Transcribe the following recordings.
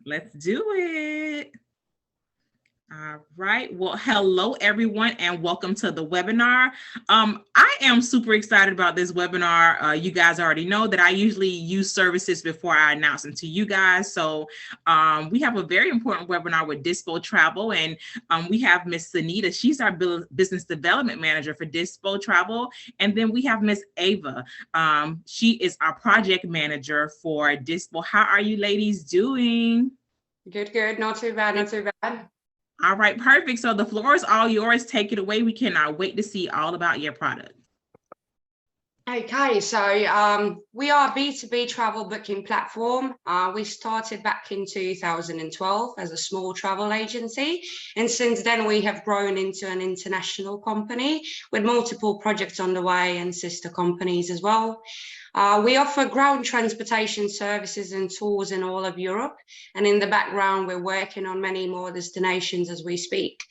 Let's do it. All right. Well, hello, everyone, and welcome to the webinar. I am super excited about this webinar. You guys already know that I usually use services before I announce them to you guys. So we have a very important webinar with Dispo Travel, and we have Miss Sunita. She's our business development manager for Dispo Travel. And then we have Miss Ava. She is our project manager for Dispo. How are you ladies doing? Good. Not too bad, not too bad. All right, perfect. So the floor is all yours. Take it away. We cannot wait to see all about your product. Okay, so we are a B2B travel booking platform. We started back in 2012 as a small travel agency. And since then, we have grown into an international company with multiple projects on the way and sister companies as well. We offer ground transportation services and tours in all of Europe. And in the background, we're working on many more destinations as we speak.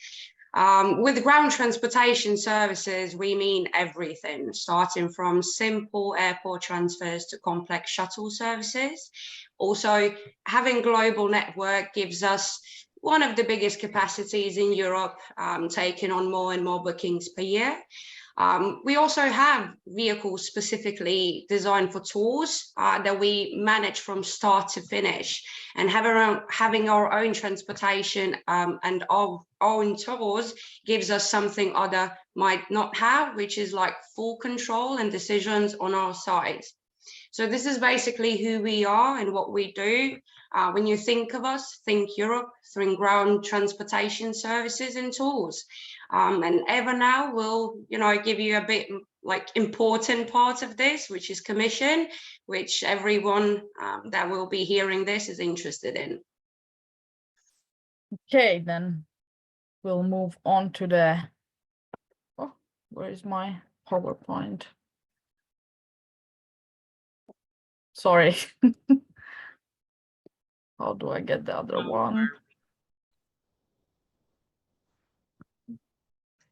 With ground transportation services, we mean everything, starting from simple airport transfers to complex shuttle services. Also, having global network gives us one of the biggest capacities in Europe, taking on more and more bookings per year. We also have vehicles specifically designed for tours that we manage from start to finish, and having our own transportation and our own tours gives us something other might not have, which is like full control and decisions on our side. So this is basically who we are and what we do. When you think of us, think Europe, think ground transportation services and tours. And Eva now will, give you a bit like important part of this, which is commission, which everyone that will be hearing this is interested in. Okay, then we'll move on to the, where is my PowerPoint? Sorry. How do I get the other one?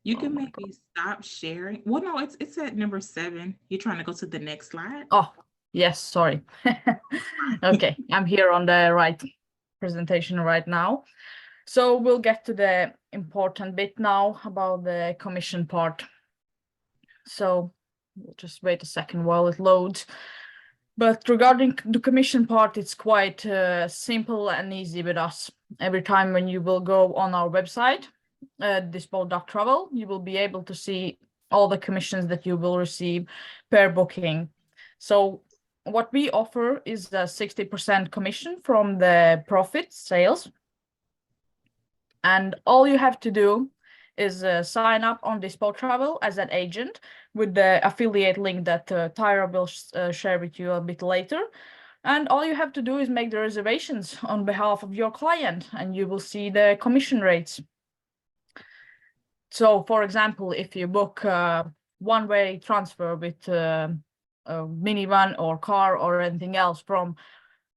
You can maybe stop sharing. Well, no, it's at number 7. You're trying to go to the next slide. Oh, yes, sorry. Okay, I'm here on the right presentation right now. So we'll get to the important bit now about the commission part. So we'll just wait a second while it loads. But regarding the commission part, it's quite simple and easy with us. Every time when you will go on our website, dispo.travel, you will be able to see all the commissions that you will receive per booking. So what we offer is a 60% commission from the profit sales. And all you have to do is sign up on Dispo Travel as an agent with the affiliate link that Tyra will share with you a bit later. And all you have to do is make the reservations on behalf of your client, and you will see the commission rates. So, for example, if you book a one-way transfer with a minivan or car or anything else from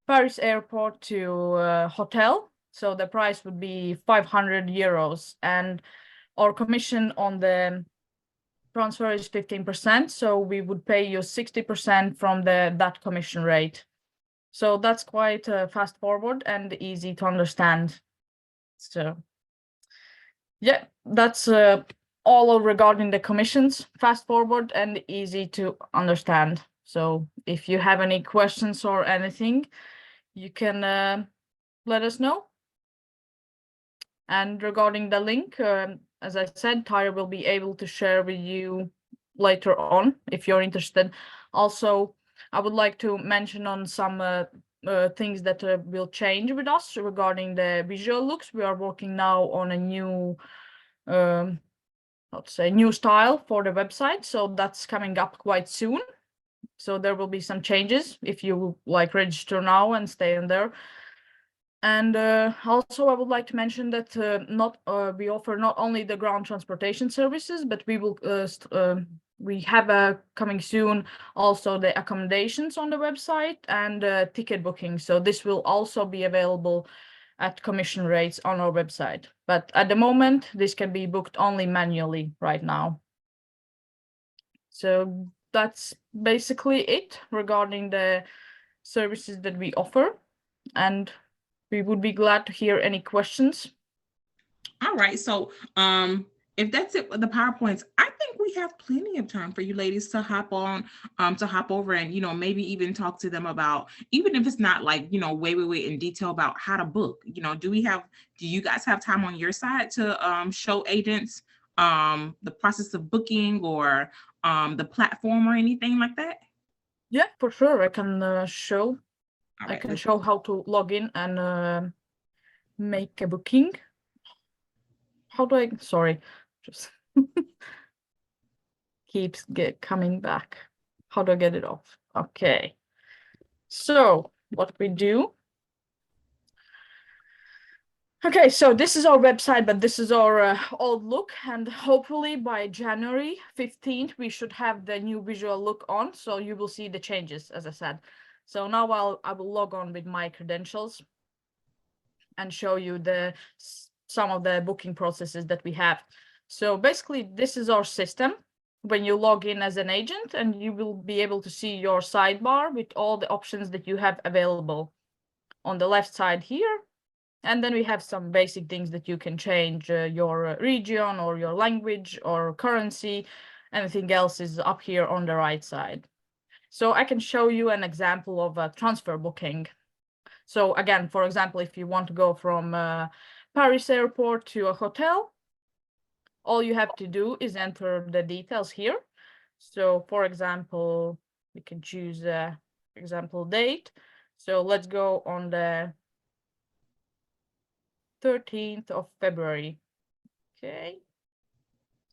Paris airport to a hotel, so the price would be 500 euros, and our commission on the transfer is 15%, so we would pay you 60% from that commission rate. So that's quite fast forward and easy to understand. So yeah, that's all regarding the commissions, fast forward and easy to understand. So if you have any questions or anything, you can let us know. And regarding the link, as I said, Tyra will be able to share with you later on if you're interested. Also, I would like to mention on some things that will change with us regarding the visual looks. We are working now on a new, let's say, new style for the website. So that's coming up quite soon. So there will be some changes if you like register now and stay in there. And also, I would like to mention that we offer not only the ground transportation services, but we have coming soon also the accommodations on the website and ticket booking. So this will also be available at commission rates on our website. But at the moment, this can be booked only manually right now. So that's basically it regarding the services that we offer. And We would be glad to hear any questions. All right. So if that's it with the PowerPoints, I think we have plenty of time for you ladies to hop on, to hop over and, maybe even talk to them about, even if it's not like, way in detail about how to book. Do you guys have time on your side to show agents the process of booking or the platform or anything like that? Yeah, for sure. I can show. All I right, can show how to log in and make a booking. How do I? Sorry, just keeps coming back. How do I get it off? Okay. So what we do. Okay, so this is our website, but this is our old look, and hopefully by January 15th, we should have the new visual look on, so you will see the changes, as I said. So now I will log on with my credentials and show you some of the booking processes that we have. So basically, this is our system when you log in as an agent, and you will be able to see your sidebar with all the options that you have available on the left side here. And then we have some basic things that you can change, your region or your language or currency. Anything else is up here on the right side. So I can show you an example of a transfer booking. So again, for example, if you want to go from Paris airport to a hotel, all you have to do is enter the details here. So for example, we can choose example date. So let's go on the 13th of February. Okay.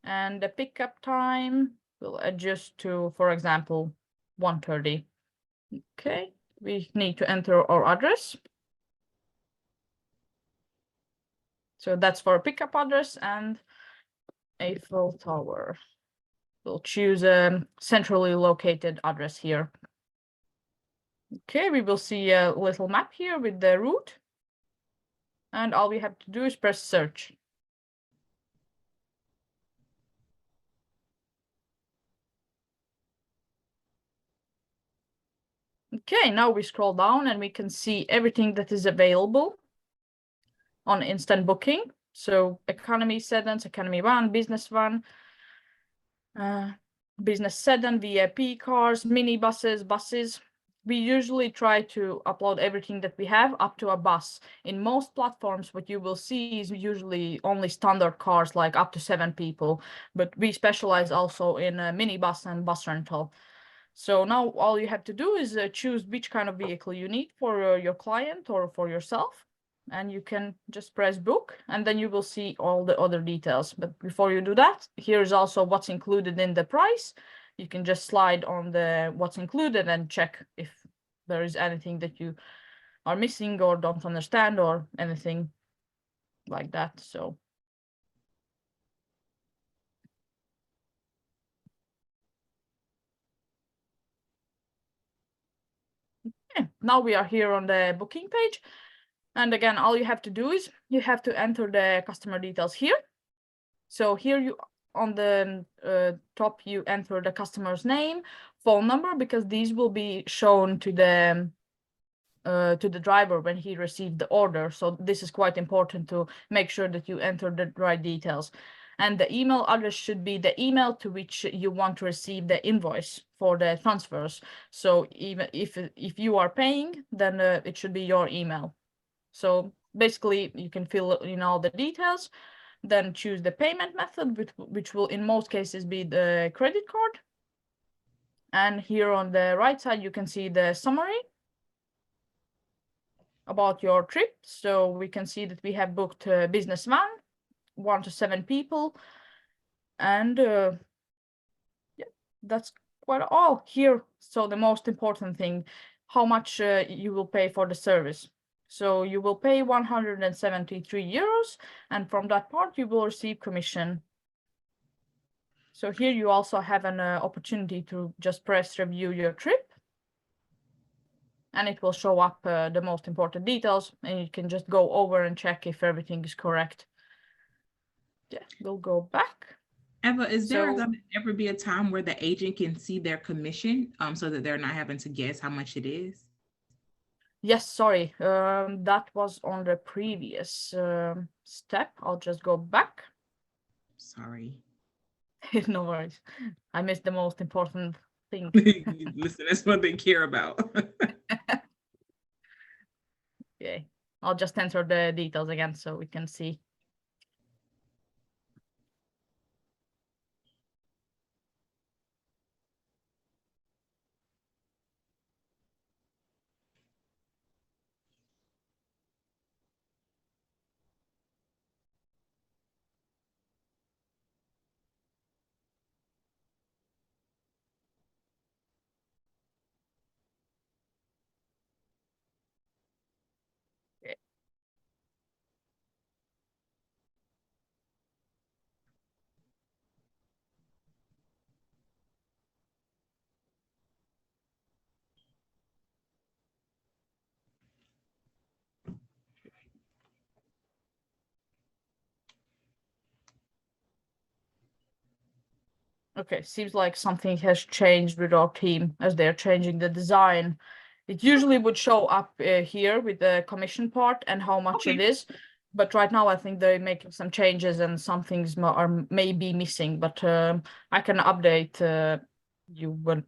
And the pickup time will adjust to, for example, 1:30. Okay. We need to enter our address. So that's for a pickup address and Eiffel Tower. We'll choose a centrally located address here. Okay, we will see a little map here with the route. And all we have to do is press search. Okay, now we scroll down and we can see everything that is available on instant booking. So economy sedans, economy one, business one, business sedan, VIP cars, minibuses, buses. We usually try to upload everything that we have up to a bus. In most platforms, what you will see is usually only standard cars, like up to 7 people, but we specialize also in a minibus and bus rental. So now all you have to do is choose which kind of vehicle you need for your client or for yourself. And you can just press book and then you will see all the other details. But before you do that, here's also what's included in the price. You can just slide on the what's included and check if there is anything that you are missing or don't understand or anything like that. So yeah, now we are here on the booking page. And again, all you have to do is you have to enter the customer details here. So here you on the top, you enter the customer's name, phone number, because these will be shown to the driver when he received the order. So this is quite important to make sure that you enter the right details. And the email address should be the email to which you want to receive the invoice for the transfers. So even if you are paying, then it should be your email. So basically, you can fill in all the details, then choose the payment method, which will in most cases be the credit card. And here on the right side, you can see the summary about your trip. So we can see that we have booked a business van, 1 to 7 people. And yeah, that's quite all here. So the most important thing, how much you will pay for the service. So you will pay 173 euros, and from that part you will receive commission. So here you also have an opportunity to just press review your trip, and it will show up the most important details, and you can just go over and check if everything is correct. Yeah, we'll go back. Eva, is there going to ever be a time where the agent can see their commission so that they're not having to guess how much it is? Yes, sorry, that was on the previous step. I'll just go back. Sorry. No worries. I missed the most important thing. Listen, that's what they care about. Okay, I'll just enter the details again so we can see. Okay, seems like something has changed with our team as they're changing the design. It usually would show up here with the commission part and how much it is. But right now, I think they're making some changes and some things are maybe missing. But I can update you when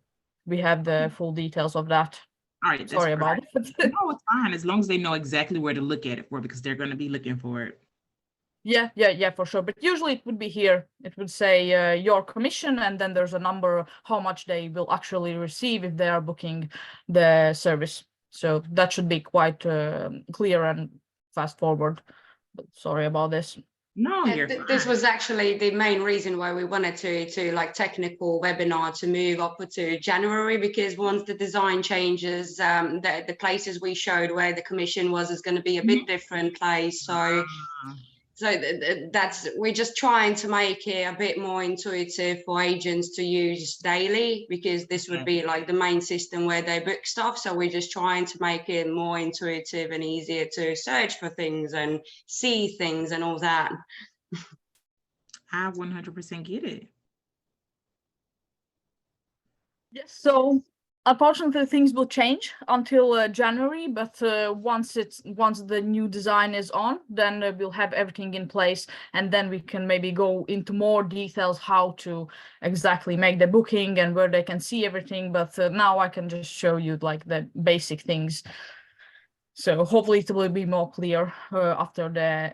we have the full details of that. All right. Sorry about it. No, it's fine. As long as they know exactly where to look at it for, because they're going to be looking for it. Yeah, for sure. But usually it would be here. It would say your commission, and then there's a number how much they will actually receive if they are booking the service. So that should be quite clear and fast forward. But sorry about this. No, you're This fine. was actually the main reason why we wanted to like technical webinar to move up to January, because once the design changes, the places we showed where the commission was is going to be a bit different place. So that's, we're just trying to make it a bit more intuitive for agents to use daily, because this would be like the main system where they book stuff. So we're just trying to make it more intuitive and easier to search for things and see things and all that. I 100% get it. Yes. So unfortunately, things will change until January. But once the new design is on, then we'll have everything in place, and then we can maybe go into more details how to exactly make the booking and where they can see everything. But now I can just show you like the basic things. So hopefully it will be more clear after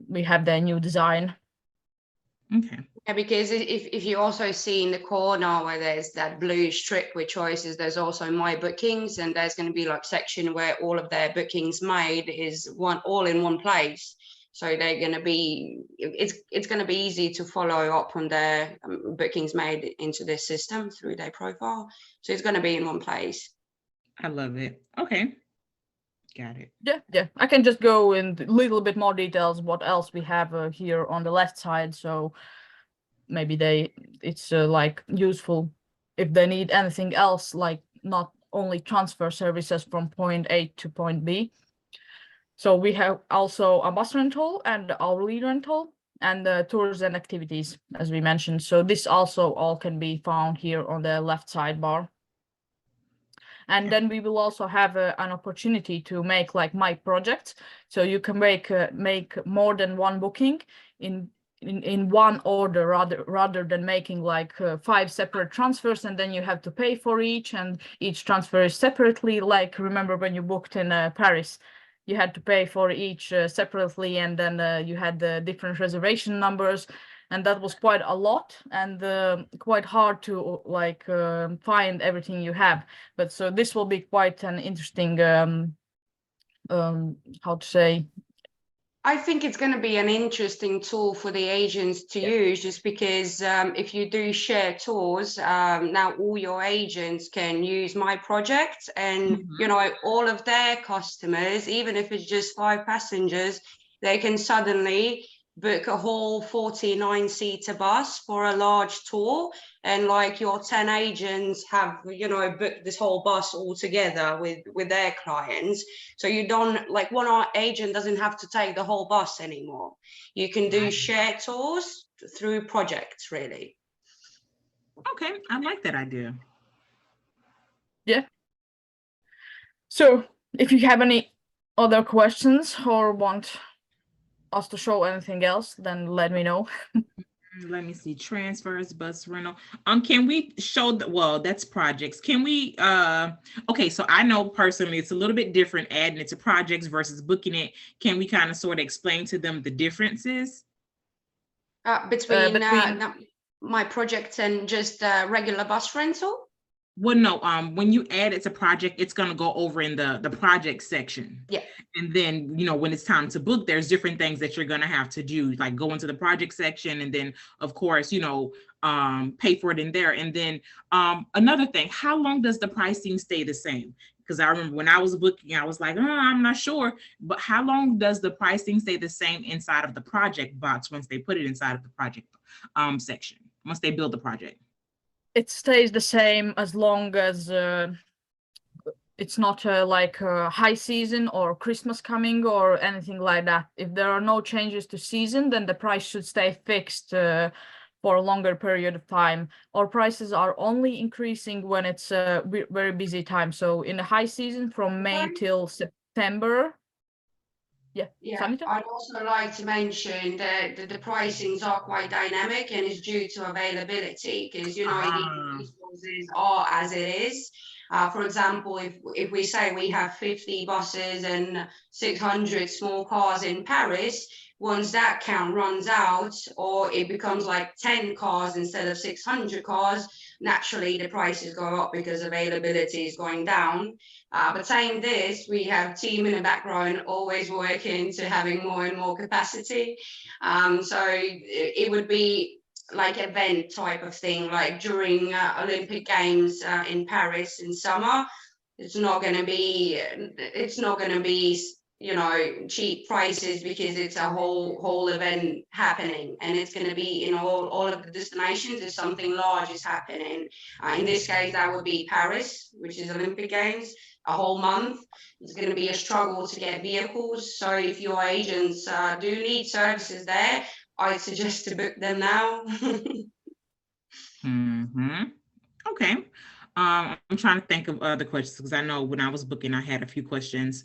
we have the new design. Okay. Yeah, because if you also see in the corner where there's that blue strip with choices, there's also my bookings, and there's going to be like section where all of their bookings made is all in one place. So they're going to be, it's going to be easy to follow up on their bookings made into this system through their profile. So it's going to be in one place. I love it. Okay. Got it. Yeah. I can just go in a little bit more details what else we have here on the left side. So maybe it's like useful if they need anything else, like not only transfer services from point A to point B. So we have also a bus rental and hourly rental and tours and activities, as we mentioned. So this also all can be found here on the left sidebar. And then we will also have an opportunity to make like my projects. So you can make more than one booking in one order rather than making like 5 separate transfers, and then you have to pay for each, and each transfer is separately. Like remember when you booked in Paris, you had to pay for each separately, and then you had the different reservation numbers, and that was quite a lot and quite hard to like find everything you have. But so this will be quite an interesting how to say, I think it's going to be an interesting tool for the agents to use, just because if you do share tours, now all your agents can use my project, and you know, all of their customers, even if it's just 5 passengers, they can suddenly book a whole 49-seater bus for a large tour, and like your 10 agents have, you know, booked this whole bus all together with their clients. So you don't, like, one agent doesn't have to take the whole bus anymore. You can do share tours through projects, really. Okay, I like that idea. Yeah. So If you have any other questions or want us to show anything else, then let me know. Let me see, transfers, bus rental. Can we show the, well, that's projects. Can we, okay, so I know personally it's a little bit different adding it to projects versus booking it. Can we kind of sort of explain to them the differences? Between my project and just regular bus rental? Well, no, when you add it to project, it's going to go over in the project section. Yeah. And then, you know, when it's time to book, there's different things that you're going to have to do, like go into the project section and then, of course, you know, pay for it in there. And then another thing, how long does the pricing stay the same? Because I remember when I was booking, I was like, oh, I'm not sure. But how long does the pricing stay the same inside of the project box once they put it inside of the project section, once they build the project? It stays the same as long as it's not like high season or Christmas coming or anything like that. If there are no changes to season, then the price should stay fixed for a longer period of time. Our prices are only increasing when it's a very busy time. So in the high season from May till September. Yeah, I'd also like to mention that the pricings are quite dynamic and it's due to availability because, you know, the resources are as it is. For example, if we say we have 50 buses and 600 small cars in Paris, once that count runs out or it becomes like 10 cars instead of 600 cars, naturally the prices go up because availability is going down. But saying this, we have team in the background always working to having more and more capacity. So it would be like event type of thing, like during Olympic Games in Paris in summer. It's not going to be, you know, cheap prices because it's a whole event happening, and it's going to be in all of the destinations if something large is happening. In this case, that would be Paris, which is Olympic Games, a whole month. It's going to be a struggle to get vehicles. So if your agents do need services there, I suggest to book them now. Okay. I'm trying to think of other questions because I know when I was booking, I had a few questions.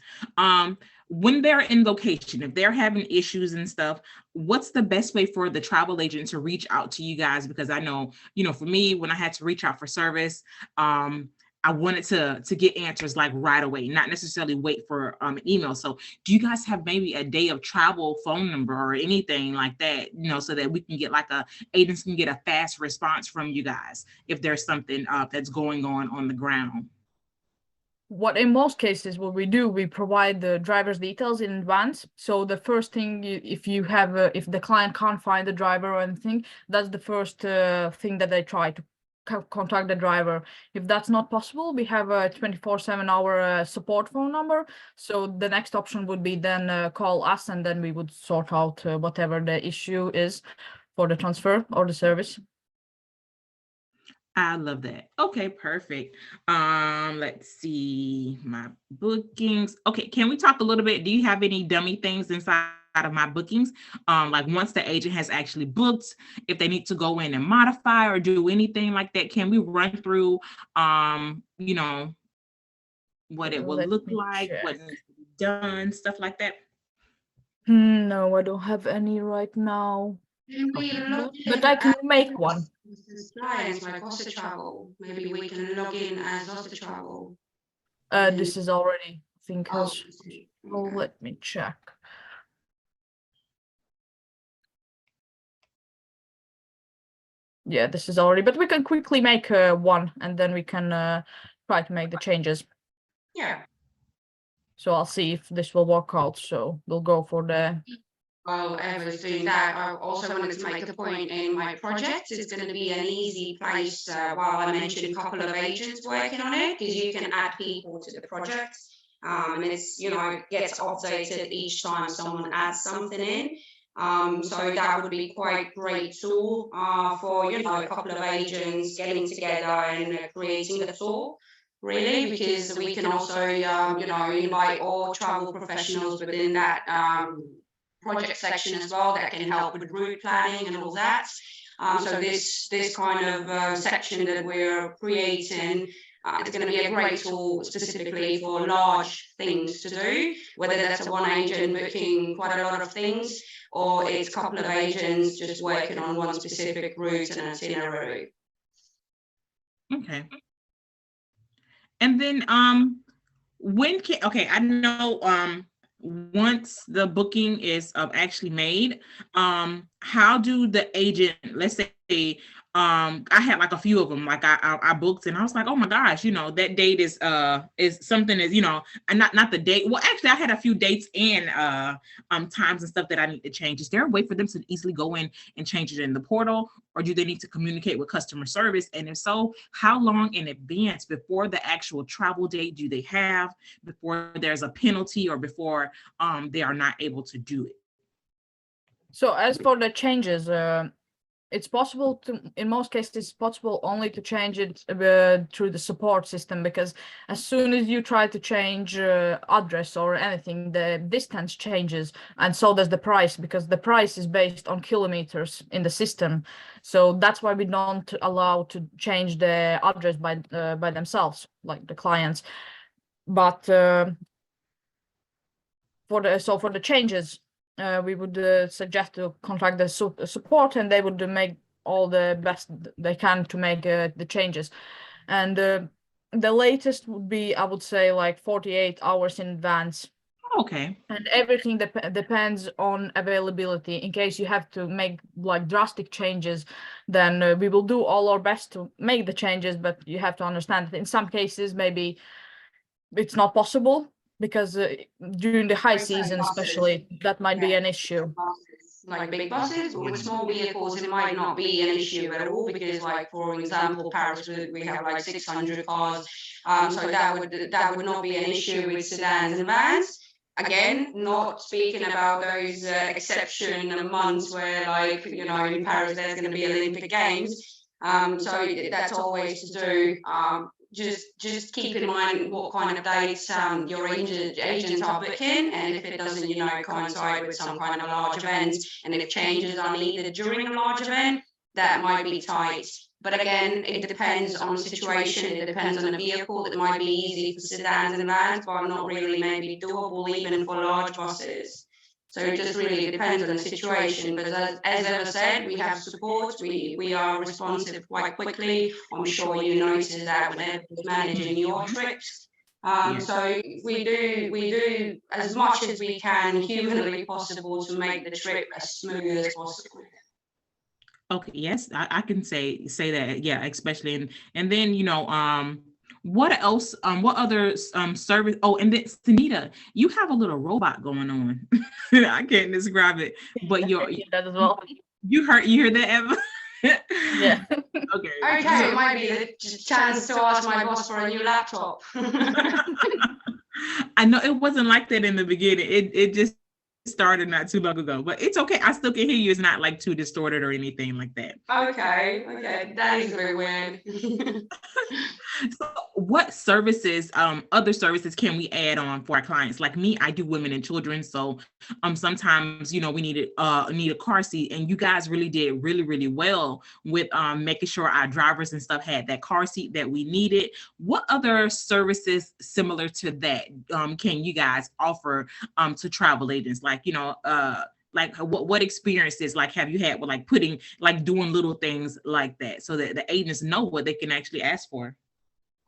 When they're in location, if they're having issues and stuff, what's the best way for the travel agent to reach out to you guys? Because I know, you know, for me, when I had to reach out for service, I wanted to get answers like right away, not necessarily wait for an email. So do you guys have maybe a day of travel phone number or anything like that, you know, so that we can get like agents can get a fast response from you guys if there's something that's going on the ground? What in most cases, what we do, we provide the driver's details in advance. So the first thing, if you have, if the client can't find the driver or anything, that's the first thing that they try to contact the driver. If that's not possible, we have a 24/7 hour support phone number. So the next option would be then call us, and then we would sort out whatever the issue is for the transfer or the service. I love that. Okay, perfect. Let's see my bookings. Okay, can we talk a little bit? Do you have any dummy things inside of my bookings? Like once the agent has actually booked, if they need to go in and modify or do anything like that, can we run through you know, what it will look like, what needs to be done, stuff like that? No, I don't have any right now. But I can make one. Clients like Oster Travel. Maybe we can log in as Oster Travel. This is already, I think, has. Oh, let me check. Yeah, this is already, but we can quickly make one, and then we can try to make the changes. Yeah. So I'll see if this will work out. So we'll go for the. While Eva's doing that, I also wanted to make a point in my project. It's going to be an easy place while I mentioned a couple of agents working on it, because you can add people to the project. And it's, you know, gets updated each time someone adds something in. So that would be quite great tool for, you know, a couple of agents getting together and creating a tool, really, because we can also, you know, invite all travel professionals within that project section as well that can help with route planning and all that. So this kind of section that we're creating It's going to be a great tool specifically for large things to do, whether that's a one agent booking quite a lot of things, or it's a couple of agents just working on one specific route and itinerary. Okay. And then I know once the booking is actually made, how do the agent, let's say I had like a few of them, like I booked and I was like, oh my gosh, that date is something is, and not the date. Well, actually I had a few dates and times and stuff that I need to change. Is there a way for them to easily go in and change it in the portal, or do they need to communicate with customer service? And if so, how long in advance before the actual travel date do they have, before there's a penalty, or before they are not able to do it? So as for the changes, it's possible to, in most cases, it's possible only to change it through the support system, because as soon as you try to change address or anything, the distance changes, and so does the price, because the price is based on kilometers in the system. So that's why we don't allow to change the address by themselves, like the clients. But for the changes, we would suggest to contact the support, and they would make all the best they can to make the changes. And the latest would be, I would say, like 48 hours in advance. Okay. And everything depends on availability. In case you have to make like drastic changes, then we will do all our best to make the changes, but you have to understand that in some cases maybe it's not possible, because during the high season especially, that might be an issue. Like big buses, or with small vehicles it might not be an issue at all, because like, for example, Paris, we have like 600 cars, so that would not be an issue with sedans and vans. Again, not speaking about those exception months where, like, in Paris there's going to be Olympic Games, so that's always to do. Just keep in mind what kind of dates your agents are booking, and if it doesn't, coincide with some kind of large event, and if changes are needed during a large event, that might be tight. But again, it depends on the situation. It depends on the vehicle. It might be easy for sedans and vans, but not really maybe doable even for large buses. So it just really depends on the situation. But as Eva said, we have support. We are responsive quite quickly. I'm sure you noticed that whenever you're managing your trips. So we do as much as we can humanly possible to make the trip as smooth as possible. Okay, yes, I can say that, yeah, especially and then what else? What other service? Oh, and then Sunita, you have a little robot going on. I can't describe it, but that as well. You hear that, Eva? Yeah. Okay. Okay, it might be the chance to ask my boss for a new laptop. I know it wasn't like that in the beginning. It just started not too long ago, but it's okay. I still can hear you. It's not like too distorted or anything like that. Okay, that is very weird. So what services, other services can we add on for our clients? Like me, I do women and children. So sometimes, we need a car seat, and you guys really did really, really well with making sure our drivers and stuff had that car seat that we needed. What other services similar to that can you guys offer to travel agents? Like, like what experiences like have you had with like doing little things like that, so that the agents know what they can actually ask for?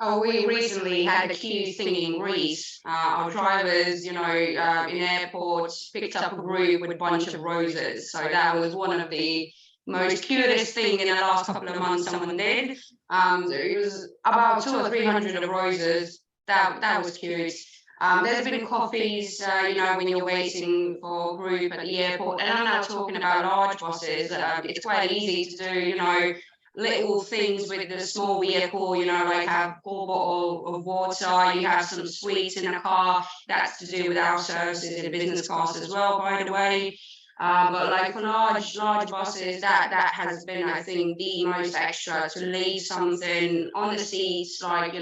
Oh, we recently had a queue thing in Greece. Our drivers, in airports, picked up a group with a bunch of roses. So that was one of the most cutest thing in the last couple of months someone did. It was about 200 or 300 of roses. That was cute. There's been coffees, when you're waiting for a group at the airport. And I'm not talking about large buses. It's quite easy to do, little things with the small vehicle, like have a bottle of water, you have some sweets in a car. That's to do with our services in business class as well, by the way. But like for large buses, that has been, I think, the most extra, to leave something on the seats, like,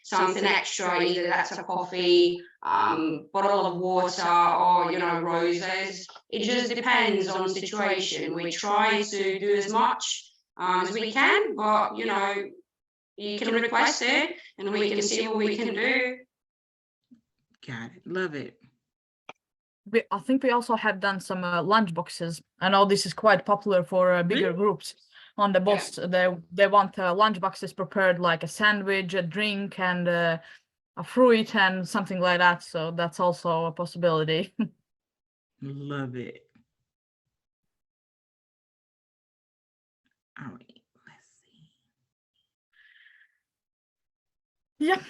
something extra, either that's a coffee, bottle of water, or, roses. It just depends on the situation. We try to do as much as we can, but you can request it and we can see what we can do. Got it. Love it. I think we also have done some lunch boxes. I know this is quite popular for bigger Really? groups on the bus. They want lunch boxes prepared, like a sandwich, a drink, and a fruit and something like that. So that's also a possibility. Love it. All right. Let's see. Yeah.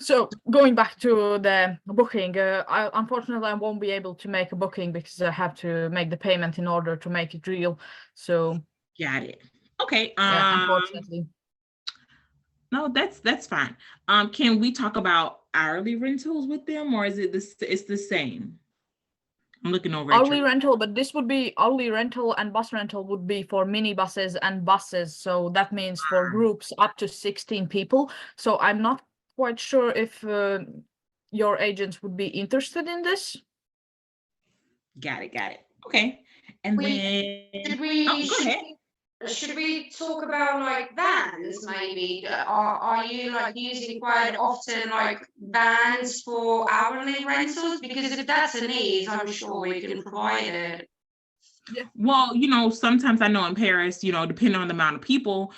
So going back to the booking, unfortunately I won't be able to make a booking because I have to make the payment in order to make it real. So Got it. Okay. yeah, unfortunately. No, that's fine. Can we talk about hourly rentals with them, or is it it's the same? I'm looking over at Hourly your, rental, but this would be hourly rental, and bus rental would be for minibuses and buses. So that means for groups up to 16 people. So I'm not quite sure if your agents would be interested in this. got it. Okay. And Should then, we oh, go ahead. should we talk about like vans maybe? Are you like using quite often like vans for hourly rentals? Because if that's a need, I'm sure we can provide it. Well, sometimes I know in Paris, depending on the amount of people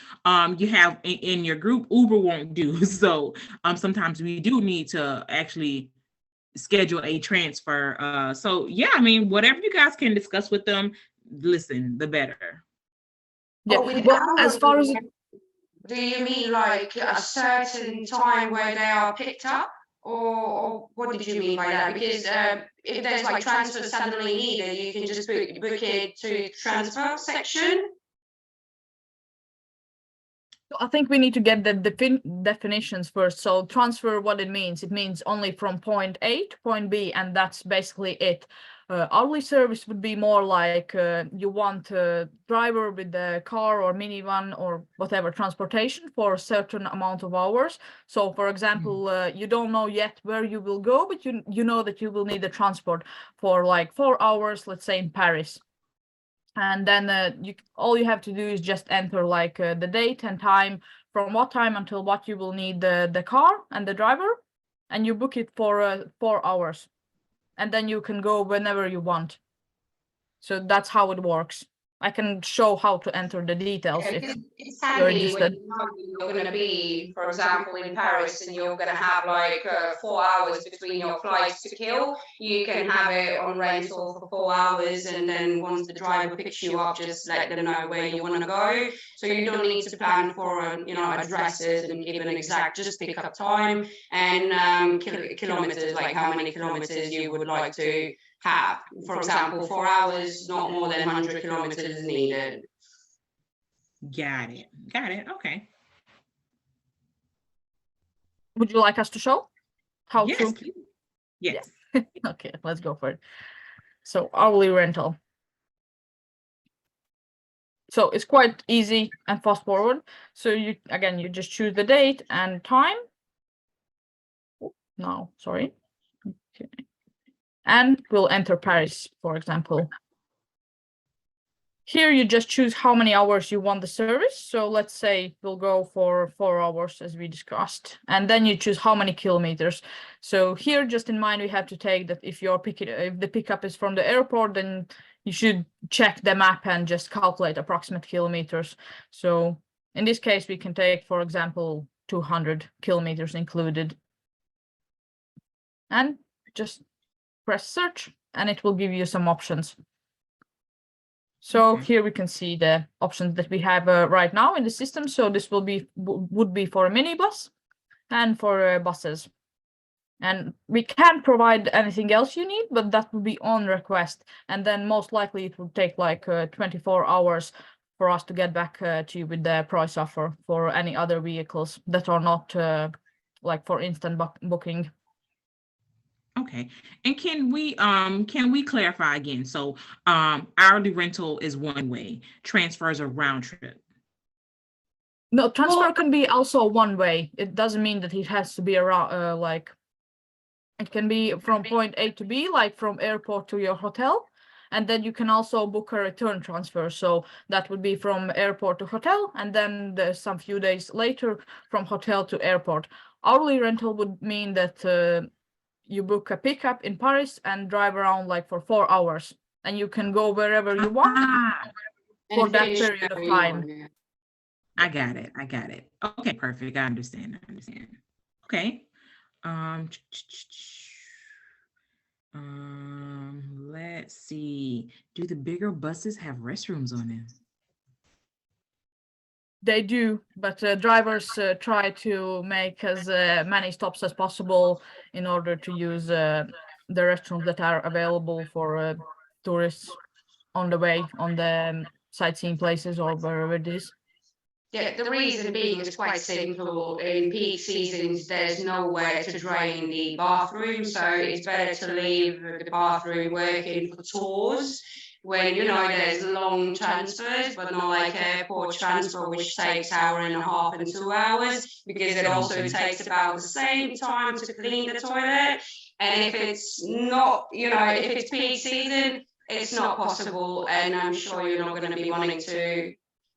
you have in your group, Uber won't do. So sometimes we do need to actually schedule a transfer. So yeah, I mean, whatever you guys can discuss with them, listen, the better. Yeah, But with well, as far as do you mean like a certain time where they are picked up? Or what did you mean by that? Because if there's like transfer suddenly needed, you can just book it to transfer section. I think we need to get the definitions first. So transfer, what it means only from point A to point B, and that's basically it. Hourly service would be more like you want a driver with the car or minivan or whatever transportation for a certain amount of hours. So for example, you don't know yet where you will go, but you know that you will need the transport for like 4 hours, let's say in Paris. And then all you have to do is just enter like the date and time, from what time until what you will need the car and the driver, and you book it for 4 hours, and then you can go whenever you want. So that's how it works. I can show how to enter the details if It's you're handy when interested. you know you're going to be, for example, in Paris and you're going to have like 4 hours between your flights to kill. You can have it on rental for 4 hours, and then once the driver picks you up, just let them know where you want to go. So you don't need to plan for addresses and give an exact, just pick up time and kilometers, like how many kilometers you would like to have. For example, 4 hours, not more than 100 kilometers needed. Got it. Okay. Would you like us to show how Yes, to? please. Yes. Okay, let's go for it. So hourly rental. So it's quite easy and fast forward. So you just choose the date and time. No, sorry. Okay. And we'll enter Paris, for example. Here you just choose how many hours you want the service. So let's say we'll go for 4 hours as we discussed, and then you choose how many kilometers. So here, just in mind, we have to take that if the pickup is from the airport, then you should check the map and just calculate approximate kilometers. So in this case, we can take, for example, 200 kilometers included, and just press search, and it will give you some options. So here we can see the options that we have right now in the system. So this would be for a minibus and for buses. And we can provide anything else you need, but that would be on request. And then most likely it would take like 24 hours for us to get back to you with the price offer for any other vehicles that are not like for instant booking. Okay. And can we clarify again? So hourly rental is one way, transfers are round trip. No, transfer can be also one way. It doesn't mean that it has to be around like it can be from point A to B, like from airport to your hotel. And then you can also book a return transfer. So that would be from airport to hotel, and then there's some few days later from hotel to airport. Hourly rental would mean that you book a pickup in Paris and drive around like for 4 hours, and you can go wherever you want for that period of time. I got it. Okay, perfect. I understand. Okay. Let's see. Do the bigger buses have restrooms on them? They do, but drivers try to make as many stops as possible in order to use the restrooms that are available for tourists on the way, on the sightseeing places or wherever it is. Yeah, the reason being is quite simple. In peak seasons, there's nowhere to drain the bathroom, so it's better to leave the bathroom working for tours when, you know, there's long transfers, but not like airport transfer, which takes 1.5 and 2 hours, because it also takes about the same time to clean the toilet. And if it's not, you know, if it's peak season, it's not possible, and I'm sure you're not going to be wanting to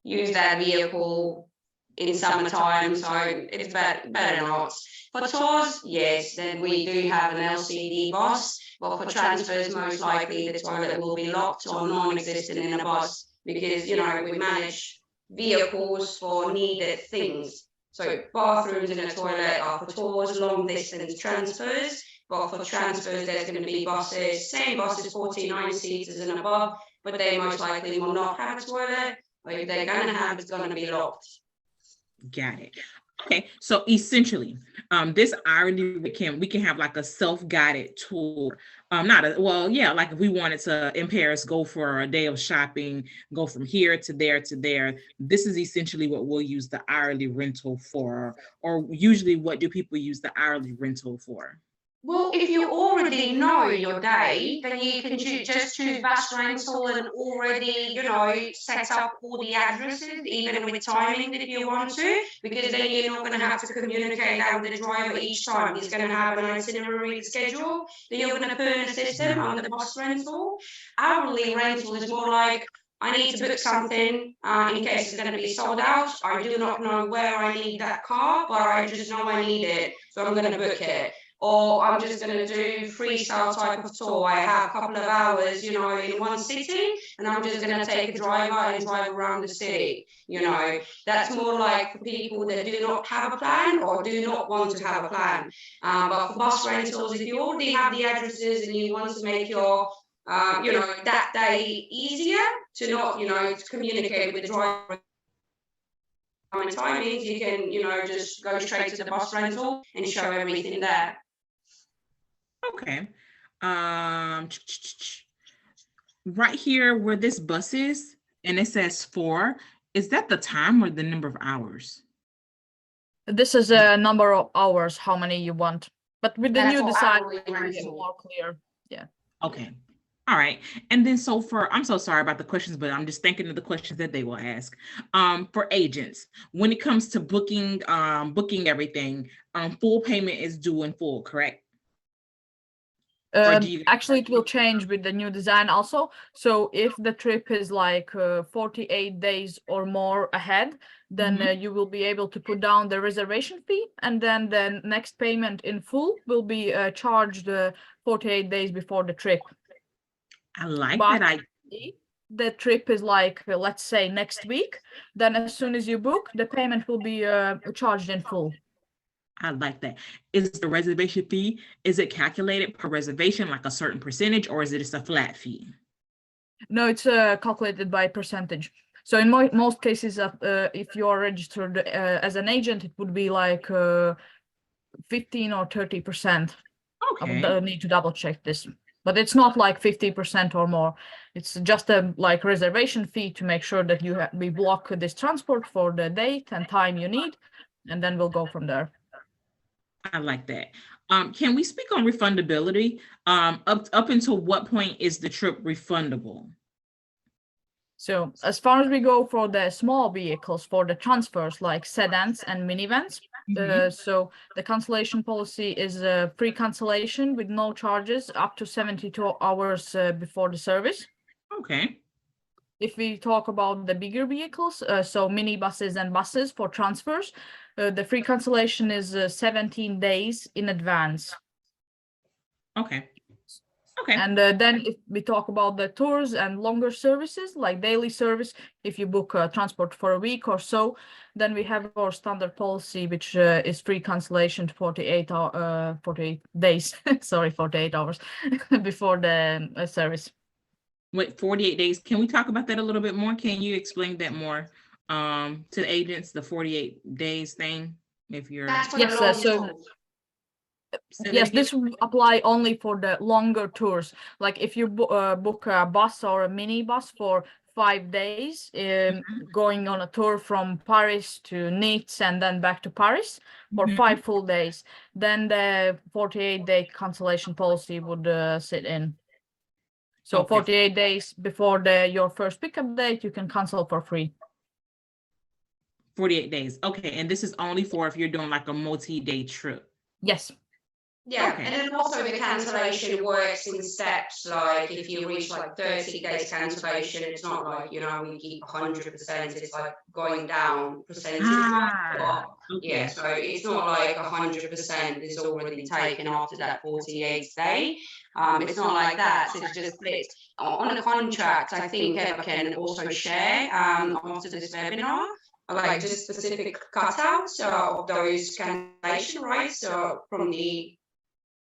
use that vehicle in summertime, so it's better not. For tours, yes, then we do have an LCD bus, but for transfers, most likely the toilet will be locked or non-existent in a bus, because, you know, we manage vehicles for needed things. So bathrooms and a toilet are for tours, long distance transfers, but for transfers, there's going to be buses, same buses, 49 seaters and above, but they most likely will not have a toilet. Or if they're gonna have, it's gonna be locked. Got it. Okay, so essentially, this hourly we can have like a self-guided tour. Like if we wanted to in Paris go for a day of shopping, go from here to there to there. This is essentially what we'll use the hourly rental for, or usually what do people use the hourly rental for? Well, if you already know your day, then you can just choose bus rental and already, you know, set up all the addresses, even with timing if you want to, because then you're not going to have to communicate that with the driver each time. He's going to have an itinerary schedule that you're going to put in a system on the bus rental. Hourly rental is more like, I need to book something in case it's going to be sold out. I do not know where I need that car, but I just know I need it, so I'm going to book it. Or I'm just going to do freestyle type of tour. I have a couple of hours, you know, in one city, and I'm just going to take a driver and drive around the city. You know, that's more like for people that do not have a plan or do not want to have a plan. But for bus rentals, if you already have the addresses and you want to make your you know, that day easier to not, you know, to communicate with the driver and timings, you can, you know, just go straight to the bus rental and show everything there. Okay. Right here where this bus is, and it says 4, is that the time or the number of hours? This is a number of hours, how many you want. But with the new design, it's more clear. Yeah. Okay. All right. And then I'm so sorry about the questions, but I'm just thinking of the questions that they will ask. For agents, when it comes to booking everything, full payment is due in full, correct? Actually, it will change with the new design also. So if the trip is like 48 days or more ahead, then you will be able to put down the reservation fee, and then the next payment in full will be charged 48 days before the trip. I like that. The trip is like, let's say next week, then as soon as you book, the payment will be charged in full. I like that. Is the reservation fee, is it calculated per reservation, like a certain percentage, or is it just a flat fee? No, it's calculated by percentage. So in most cases, if you are registered as an agent, it would be like 15 or 30%. Okay. I need to double check this, but it's not like 50% or more. It's just a like reservation fee to make sure that we block this transport for the date and time you need, and then we'll go from there. I like that. Can we speak on refundability? Up until what point is the trip refundable? So as far as we go for the small vehicles, for the transfers like sedans and minivans, so the cancellation policy is free cancellation with no charges up to 72 hours before the service. Okay. If we talk about the bigger vehicles, so minibuses and buses for transfers, the free cancellation is 17 days in advance. Okay. Okay. And then if we talk about the tours and longer services, like daily service, if you book transport for a week or so, then we have our standard policy, which is free cancellation 48 days, sorry, 48 hours before the service. Wait, 48 days. Can we talk about that a little bit more? Can you explain that more to the agents, the 48 days thing? If you're That's for Yes, the long so tours. Say that yes, again? this will apply only for the longer tours. Like if you book a bus or a minibus for 5 days, going on a tour from Paris to Nice and then back to Paris for Mhm. 5 full days, then the 48-day cancellation policy would sit in. So Okay. 48 days before your first pickup date, you can cancel for free. 48 days. Okay. And this is only for if you're doing like a multi-day trip. Yes. Yeah, Okay. and then also the cancellation works in steps. Like if you reach like 30 days cancellation, it's not like, you know, we keep 100%. It's like going down percentage. Ah, Yeah, okay. so it's not like 100% is already taken after that 48th day. It's not like that. It's just split on a contract. I think Eva can also share after this webinar, like just specific cutouts of those cancellation, right? So from the,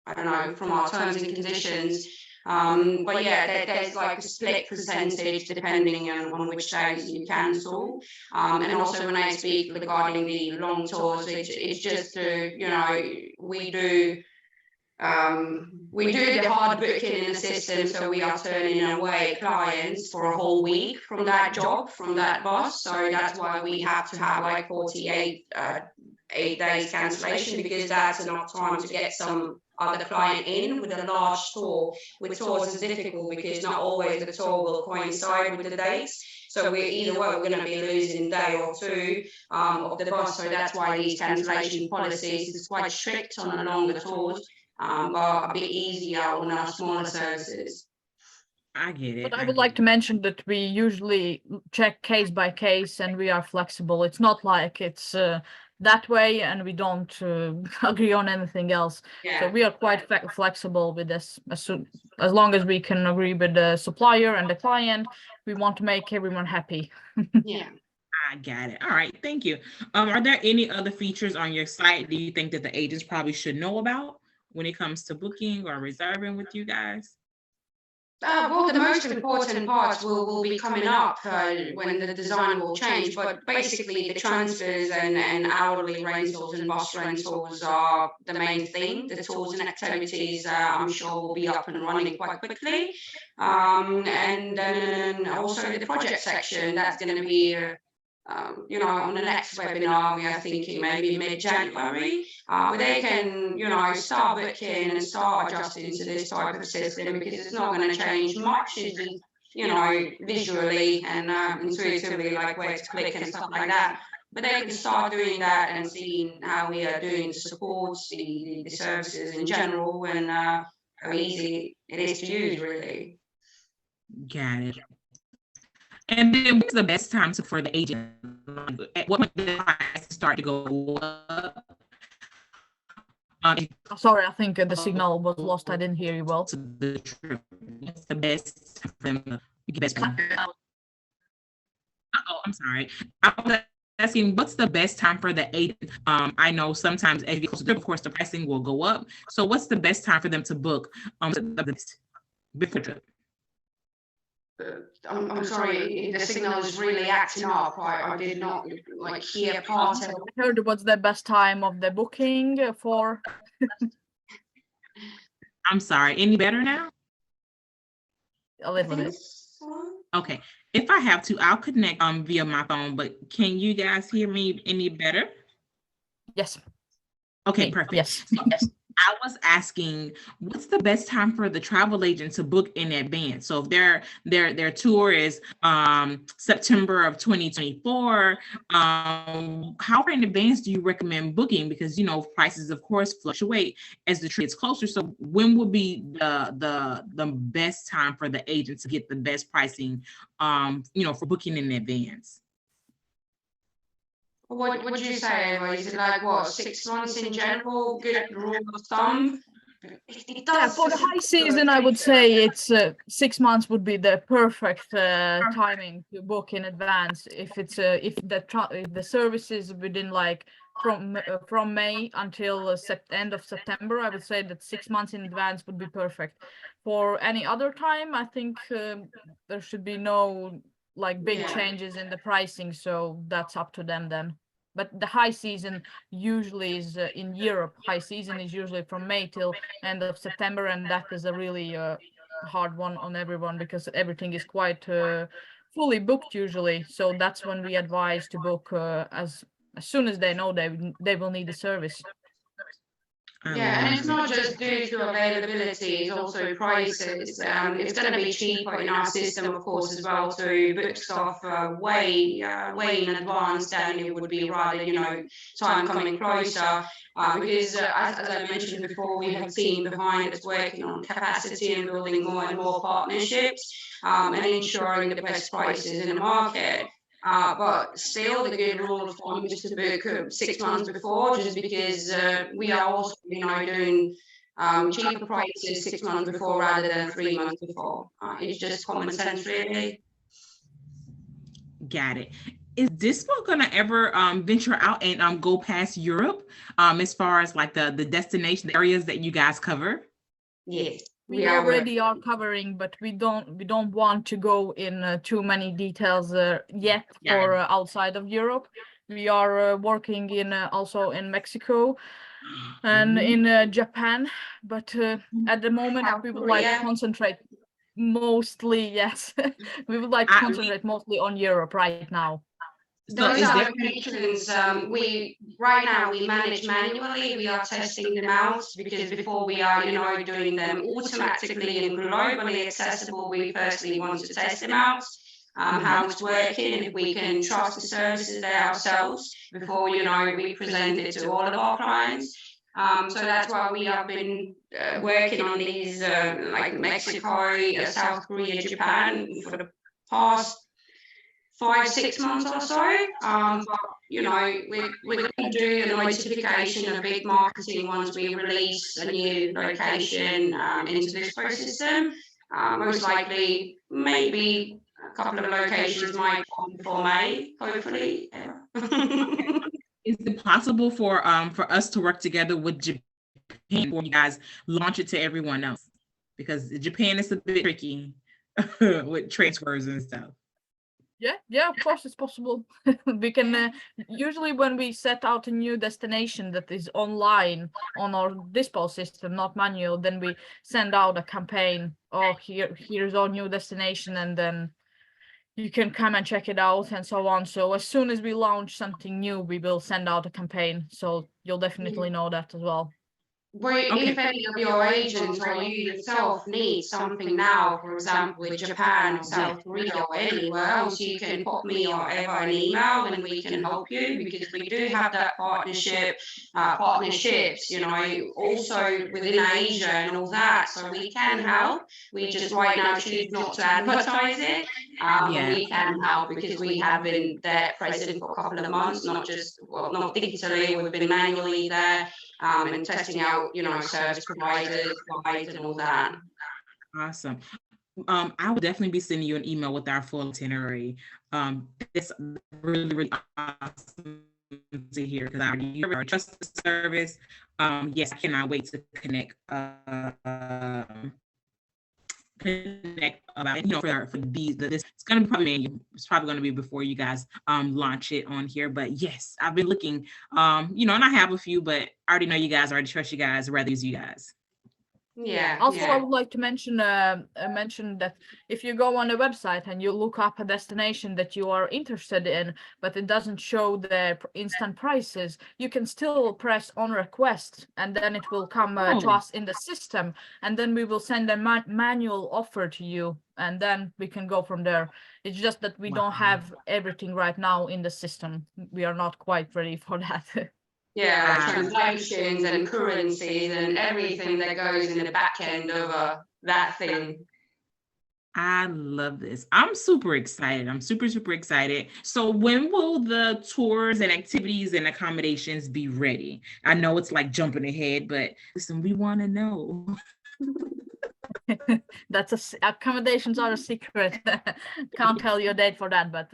I don't know, from our terms and conditions. But yeah, there's like a split percentage depending on which days you cancel. And also when I speak regarding the long tours, it's just to, you know, we do the hard booking in the system, so we are turning away clients for a whole week from that job, from that bus. So that's why we have to have like 48 8 days cancellation, because that's enough time to get some other client in. With a large tour, with tours is difficult because not always the tour will coincide with the dates. So we're either way, we're going to be losing a day or two of the bus. So that's why these cancellation policies is quite strict on the longer tours, but a bit easier on our smaller services. I get it. But I would like to mention that we usually check case by case and we are flexible. It's not like it's that way and we don't agree on anything else. Yeah. So we are quite flexible with this. As long as we can agree with the supplier and the client, we want to make everyone happy. Yeah. I got it. All right. Thank you. Are there any other features on your site do you think that the agents probably should know about when it comes to booking or reserving with you guys? Well, the most important parts will be coming up when the design will change, but basically the transfers and hourly rentals and bus rentals are the main thing. The tours and activities, I'm sure, will be up and running quite quickly. And then also the project section, that's going to be you know, on the next webinar, we are thinking maybe mid-January, where they can, you know, start booking and start adjusting to this type of system, because it's not going to change much. It's just, you know, visually and intuitively, like where to click and stuff like that. But they can start doing that and seeing how we are doing the supports, the services in general, and how easy it is to use, really. Got it. And then what's the best time for the agent? At what point the price start to go up? Sorry, I think the signal was lost. I didn't hear you well. To the trip. What's the best time for them to get best? Oh, I'm sorry. I was asking what's the best time for the agent? I know sometimes as you go to the trip, of course, the pricing will go up. So what's the best time for them to book before trip? I'm sorry, the signal is really acting up. I did not like hear part of. I heard what's the best time of the booking for. I'm sorry. Any better now? A little bit. Okay. If I have to, I'll connect via my phone, but can you guys hear me any better? Yes. Okay, perfect. Yes. I was asking, what's the best time for the travel agent to book in advance? So if their tour is September of 2024, how far in advance do you recommend booking? Because prices, of course, fluctuate as the trip gets closer. So when would be the best time for the agent to get the best pricing, for booking in advance? What would you say, Emma? Is it like what, 6 months in general? Good rule of thumb? It Yeah, does for the high season, I would say it's 6 months would be the perfect timing to book in advance. If it's if the service is within like from May until end of September, I would say that 6 months in advance would be perfect. For any other time, I think there should be no like big changes in the pricing, so that's up to them then. But the high season usually is in Europe. High season is usually from May till end of September, and that is a really hard one on everyone because everything is quite fully booked usually. So that's when we advise to book as soon as they know they will need the service. Yeah, and it's not just due to availability, it's also prices. It's going to be cheaper in our system, of course, as well to book stuff way in advance than it would be rather, time coming closer. Because as I mentioned before, we have a team behind us working on capacity and building more and more partnerships and ensuring the best prices in the market. But still, the good rule of thumb is to book 6 months before, just because we are also, doing cheaper prices 6 months before rather than 3 months before. It's just common sense, really. Got it. Is Dispo gonna ever venture out and go past Europe as far as like the destination areas that you guys cover? Yes. We already are covering, but we don't want to go in too many details yet for outside of Europe. We are working in also in Mexico and in Japan, but at the moment we would like to concentrate mostly, yes, we would like to concentrate mostly on Europe right now. Those are locations right now we manage manually. We are testing them out because before we are, doing them automatically and globally accessible, we firstly want to test them out, how it's working, if we can trust the services there ourselves before, we present it to all of our clients. So that's why we have been working on these like Mexico, South Korea, Japan for the past 5-6 months or so. But we're going to do a notification, a big marketing once we release a new location into this Dispo system. Most likely, maybe a couple of locations might come before May, hopefully. Is it possible for us to work together with Japan before you guys launch it to everyone else? Because Japan is a bit tricky with transfers and stuff. Yeah, of course it's possible. We can usually when we set out a new destination that is online on our Dispo system, not manual, then we send out a campaign. Oh, here's our new destination, and then you can come and check it out and so on. So as soon as we launch something new, we will send out a campaign. So you'll definitely know that as well. If any of your agents or you yourself need something now, for example, with Japan or South Korea or anywhere else, you can pop me or Eva an email and we can help you, because we do have that partnerships, also within Asia and all that. So we can help. We just right now choose not to advertise it. We can help because we have been there present for a couple of months, not digitally, we've been manually there. And testing out, service providers, guides, and all that. Awesome. I will definitely be sending you an email with our full itinerary. It's really, really awesome to hear because I already trust the service. Yes, I cannot wait to connect about it, for these. This it's gonna be probably gonna be before you guys launch it on here. But yes, I've been looking, and I have a few, but I already know you guys, I already trust you guys, rather use you guys. Yeah. Also, I yeah. would like to mention that if you go on a website and you look up a destination that you are interested in, but it doesn't show the instant prices, you can still press on request, and then it will come to us in the system, and then we will send a manual offer to you, and then we can go from there. It's just that we don't have everything right now in the system. We are not quite ready for that. Yeah, like translations and currencies and everything that goes in the back end of that thing. I love this. I'm super excited. I'm super, super excited. So when will the tours and activities and accommodations be ready? I know it's like jumping ahead, but listen, we want to know. Accommodations are a secret. Can't tell you a date for that, but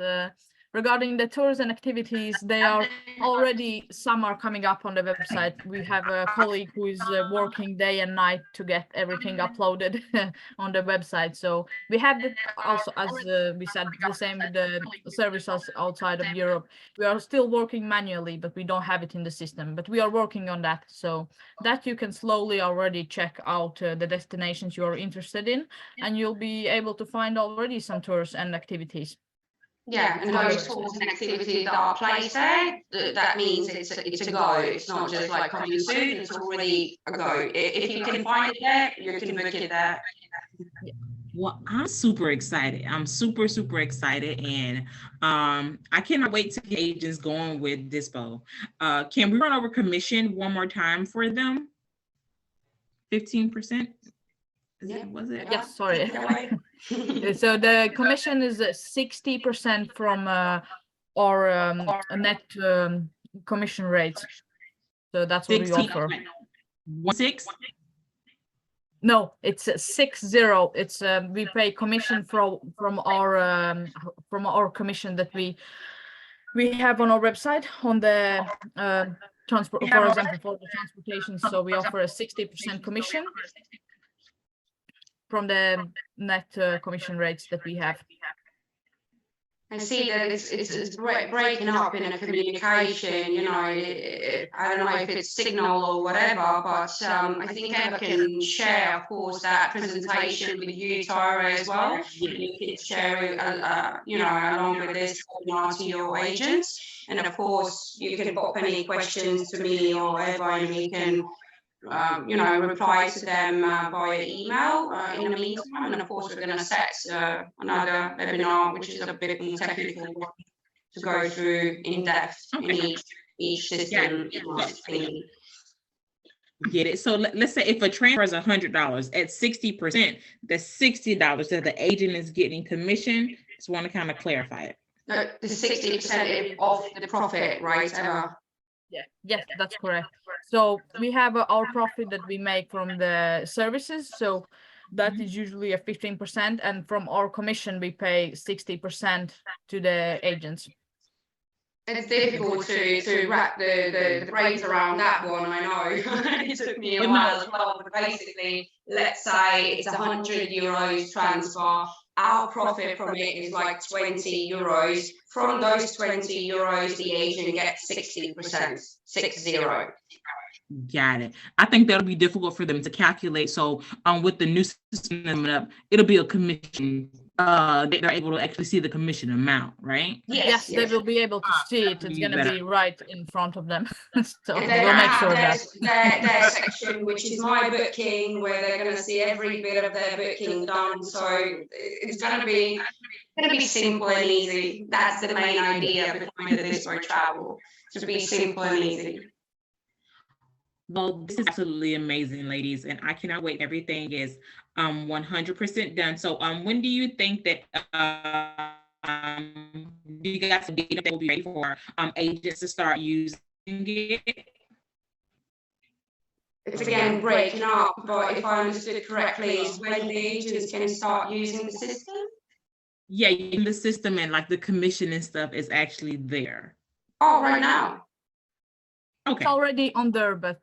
regarding the tours and activities, they are already, some are coming up on the website. We have a colleague who is working day and night to get everything uploaded on the website. So we have it also, as we said, the same with the services outside of Europe. We are still working manually, but we don't have it in the system, but we are working on that. So that you can slowly already check out the destinations you are interested in, and you'll be able to find already some tours and activities. Yeah, and those tours and activities that are placed there, that means it's a go. It's not just like coming soon, it's already a go. If you can find it there, you can book it there. Well, I'm super excited. I'm super, super excited. And I cannot wait to get agents going with Dispo. Can we run over commission one more time for them? 15%? Yeah. Was it? Yes, sorry. So the commission is 60% from our net commission rates. So that's what we offer. 16? No, it's 60. It's we pay commission from our commission that we have on our website on the transport, for example, for the transportation. So we offer a 60% commission from the net commission rates that we have. I see that it's breaking up in a communication, you know, I don't know if it's signal or whatever, but I think Emma can share, of course, that presentation with you, Tara, as well. You can share it, you know, along with this webinar to your agents. And of course, you can pop any questions to me or whatever, and we can you know, reply to them via email in the meantime. And of course, we're going to set another webinar, which is a bit more technical, to go through in depth in each system. Get it? So let's say if a transfer is $100 at 60%, the $60 that the agent is getting commission. Just want to kind of clarify it. No, the 60% of the profit, right, Emma? Yeah, yes, that's correct. So we have our profit that we make from the services. So that is usually a 15%, and from our commission we pay 60% to the agents. It's difficult to wrap the brains around that one, I know. It took me a while as well, but basically, let's say it's €100 transfer. Our profit from it is like €20. From those €20, the agent gets 60%, 60. Got it. I think that'll be difficult for them to calculate. So with the new system coming up, it'll be a commission. They're able to actually see the commission amount, right? Yes, they will be able to see it. It's going to be right in front of them. So we'll make sure that their section, which is my booking, where they're going to see every bit of their booking done. So it's going to be simple and easy. That's the main idea behind the Dispo travel, to be simple and easy. Well, this is absolutely amazing, ladies, and I cannot wait. Everything is 100% done. So when do you think that do you guys think that will be ready for agents to start using it? It's again breaking up, but if I understood correctly, is when the agents can start using the system? Yeah, in the system, and like the commission and stuff is actually there. Oh, right now. Okay. It's already on there, but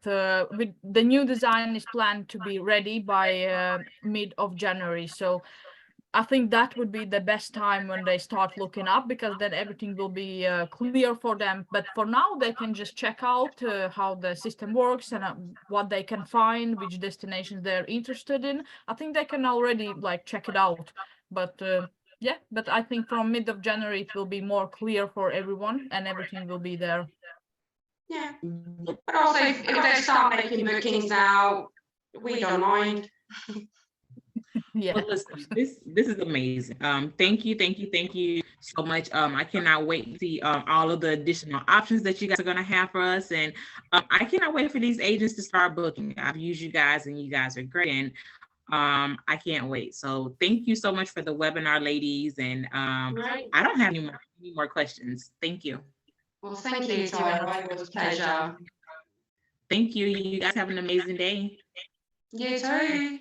with the new design is planned to be ready by mid of January. So I think that would be the best time when they start looking up, because then everything will be clear for them. But for now, they can just check out how the system works and what they can find, which destinations they're interested in. I think they can already like check it out. But yeah, but I think from mid of January it will be more clear for everyone and everything will be there. Yeah. But also, if they start making bookings now, we don't mind. Yeah. Well, listen, this is amazing. Thank you so much. I cannot wait to see all of the additional options that you guys are gonna have for us, and I cannot wait for these agents to start booking. I've used you guys, and you guys are great, and I can't wait. So thank you so much for the webinar, ladies, and Right. I don't have any more questions. Thank you. Well, thank you, Tyra. It was a pleasure. Thank you. You guys have an amazing day. You too.